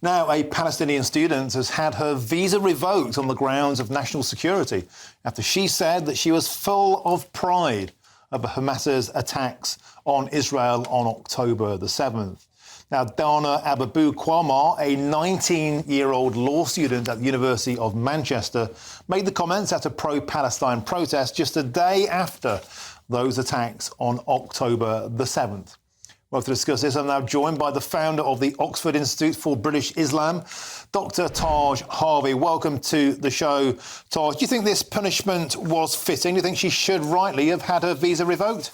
Now, a Palestinian student has had her visa revoked on the grounds of national security after she said that she was full of pride over Hamas's attacks on Israel on October the 7th. Now, Dana Ababu Kwama, a 19-year-old law student at the University of Manchester, made the comments at a pro-Palestine protest just a day after those attacks on October the 7th. Well, to discuss this, I'm now joined by the founder of the Oxford Institute for British Islam, Dr. Taj Hargey. Welcome to the show, Taj. Do you think this punishment was fitting? Do you think she should rightly have had her visa revoked?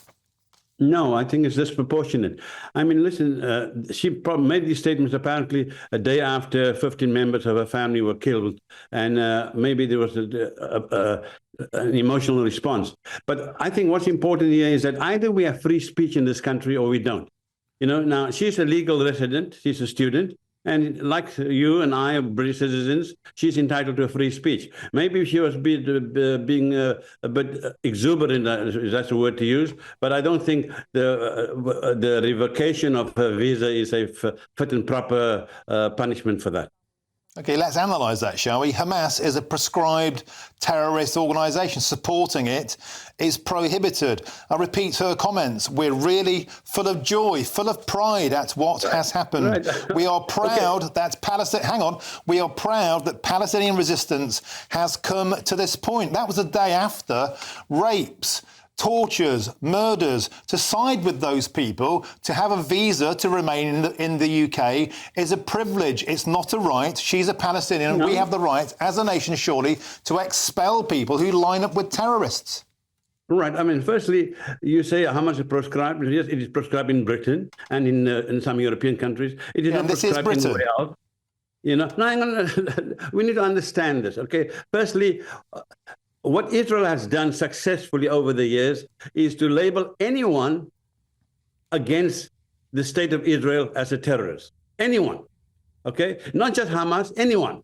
No, I think it's disproportionate. I mean, listen, she made these statements apparently a day after 15 members of her family were killed, and maybe there was an emotional response. But I think what's important here is that either we have free speech in this country or we don't. You know, now she's a legal resident, she's a student, and like you and I, British citizens, she's entitled to a free speech. Maybe she was being a bit exuberant, if that's a word to use, but I don't think the revocation of her visa is a fit and proper punishment for that. OK, let's analyse that, shall we? Hamas is a proscribed terrorist organisation. Supporting it is prohibited. I repeat her comments. We're really full of joy, full of pride at what has happened. Right. We are proud that Palestine... Hang on. We are proud that Palestinian resistance has come to this point. That was the day after rapes, tortures, murders. To side with those people, to have a visa to remain in the UK is a privilege. It's not a right. She's a Palestinian. No. We have the right, as a nation, surely, to expel people who line up with terrorists. Right. I mean, firstly, you say how much is prescribed. Yes, it is prescribed in Britain and in some European countries. It is not prescribed in Wales. You know, no, hang on. We need to understand this, okay? Firstly, what Israel has done successfully over the years is to label anyone against the state of Israel as a terrorist. Anyone, okay? Not just Hamas, anyone.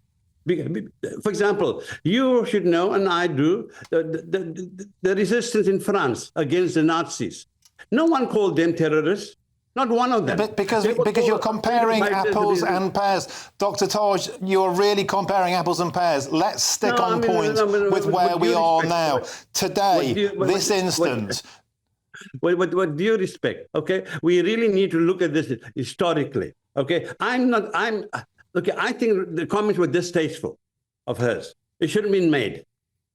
For example, you should know, and I do, the resistance in France against the Nazis. No one called them terrorists. Not one of them. But because you're comparing apples and pears. Dr. Taj, you're really comparing apples and pears. Let's stick on point with where we are now. Today, this instance. With due respect, okay? We really need to look at this historically, okay? I think the comments were distasteful of hers. It shouldn't have been made,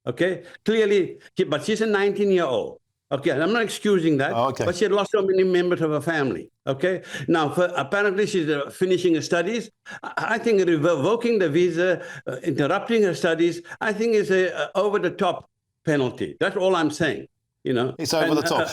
okay? Clearly, but she's a 19-year-old. Okay, I'm not excusing that, but she had lost so many members of her family, okay? Now, apparently she's finishing her studies. I think revoking the visa, interrupting her studies, I think is a over-the-top penalty. That's all I'm saying, you know? It's over the top.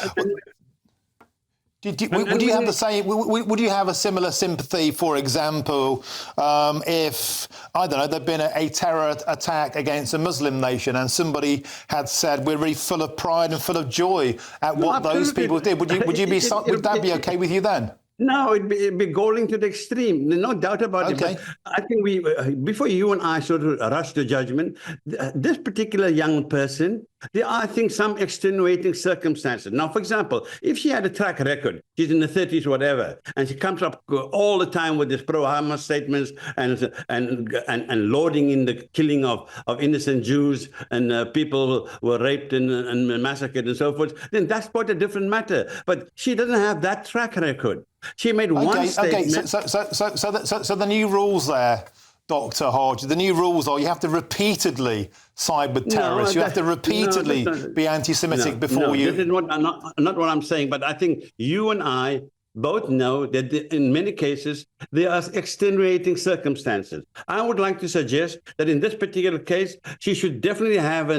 Would you have the same? Would you have a similar sympathy, for example, if I don't know there'd been a terror attack against a Muslim nation and somebody had said we're really full of pride and full of joy at what those people did? Would that be okay with you then? No, it'd be going to the extreme. No doubt about it. But I think before you and I sort of rush to judgment, this particular young person, there are, I think, some extenuating circumstances. Now, for example, if she had a track record, she's in the 30s, whatever, and she comes up all the time with these pro-Hamas statements and loading in the killing of innocent Jews and people were raped and massacred and so forth, then that's quite a different matter. But she doesn't have that track record. She made one statement. Okay, so the new rules there, Dr. Hargey, the new rules are you have to repeatedly side with terrorists. You have to repeatedly be anti-Semitic before you... This is not what I'm saying, but I think you and I both know that in many cases there are extenuating circumstances. I would like to suggest that in this particular case, she should definitely have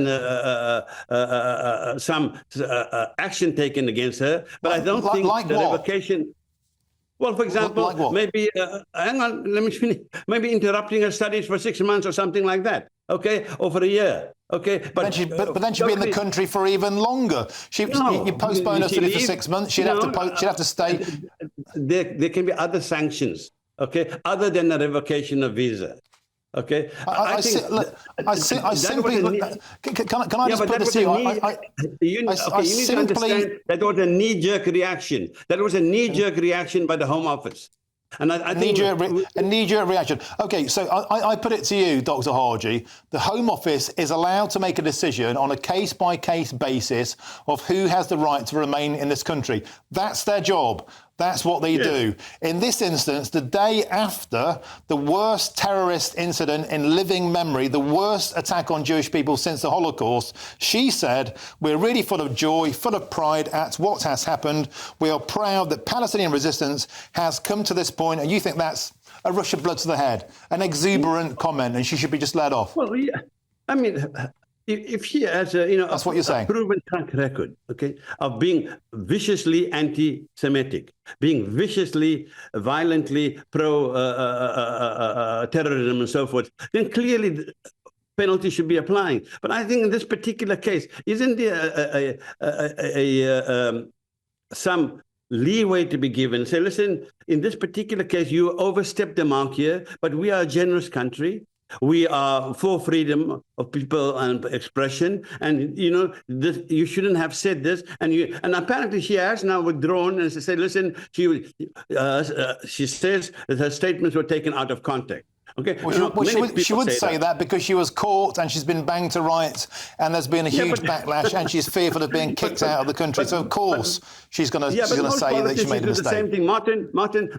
some action taken against her, but I don't think the revocation... Well, for example, maybe, hang on, let me finish. Maybe interrupting her studies for 6 months or something like that, okay? Or for a year, okay? But then she'd be in the country for even longer. You postpone her study for 6 months, she'd have to stay. There can be other sanctions, okay, other than the revocation of visa. Okay, I simply can I just put this to you? You need to understand that was a knee-jerk reaction. That was a knee-jerk reaction by the Home Office. And I think a knee-jerk reaction. OK, so I put it to you, Dr. Hargey. The Home Office is allowed to make a decision on a case-by-case basis of who has the right to remain in this country. That's their job. That's what they do. In this instance, the day after the worst terrorist incident in living memory, the worst attack on Jewish people since the Holocaust, she said, we're really full of joy, full of pride at what has happened. We are proud that Palestinian resistance has come to this point. And you think that's a rush of blood to the head, an exuberant comment, and she should be just let off? Well, yeah. I mean, if she has that's what you're saying. A proven track record, okay, of being viciously anti-Semitic, being viciously, violently pro-terrorism and so forth, then clearly the penalty should be applying. But I think in this particular case, isn't there some leeway to be given? Say, listen, in this particular case, you overstepped the mark here, but we are a generous country. We are for freedom of people and expression, and you shouldn't have said this. And apparently she has now withdrawn and said, "Listen, she says that her statements were taken out of context." Okay. She would say that because she was caught and she's been banged to rights, and there's been a huge backlash, and she's fearful of being kicked out of the country. So of course she's going to say that she made a mistake. The same thing, Martin.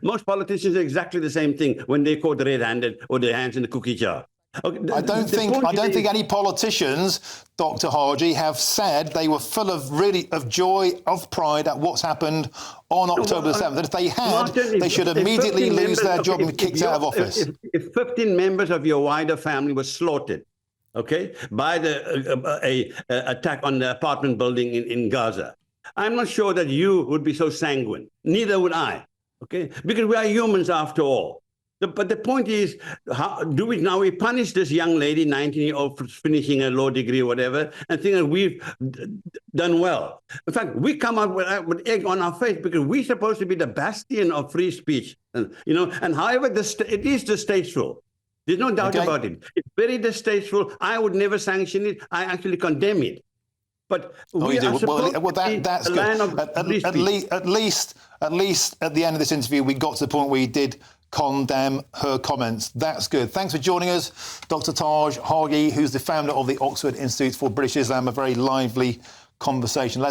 Most politicians do exactly the same thing when they caught red-handed or their hands in the cookie jar. Okay, I don't think any politicians, Dr. Hargey, have said they were full of joy, of pride at what's happened on October 7th. That if they had, Martin, they should immediately lose their job and be kicked out of office. If 15 members of your wider family were slaughtered, okay, by the attack on the apartment building in Gaza, I'm not sure that you would be so sanguine. Neither would I, okay, because we are humans after all. But the point is, how do we now? We punish this young lady, 19-year-old, for finishing a law degree or whatever, and think that we've done well. In fact, we come out with egg on our face because we're supposed to be the bastion of free speech. And however, it is distasteful. There's no doubt about it. It's very distasteful. I would never sanction it. I actually condemn it. But we are supposed to be that's the good. land of free speech. At least at the end of this interview, we got to the point where we did condemn her comments. That's good. Thanks for joining us, Dr. Taj Hargey, who's the founder of the Oxford Institute for British Islam. A very lively conversation.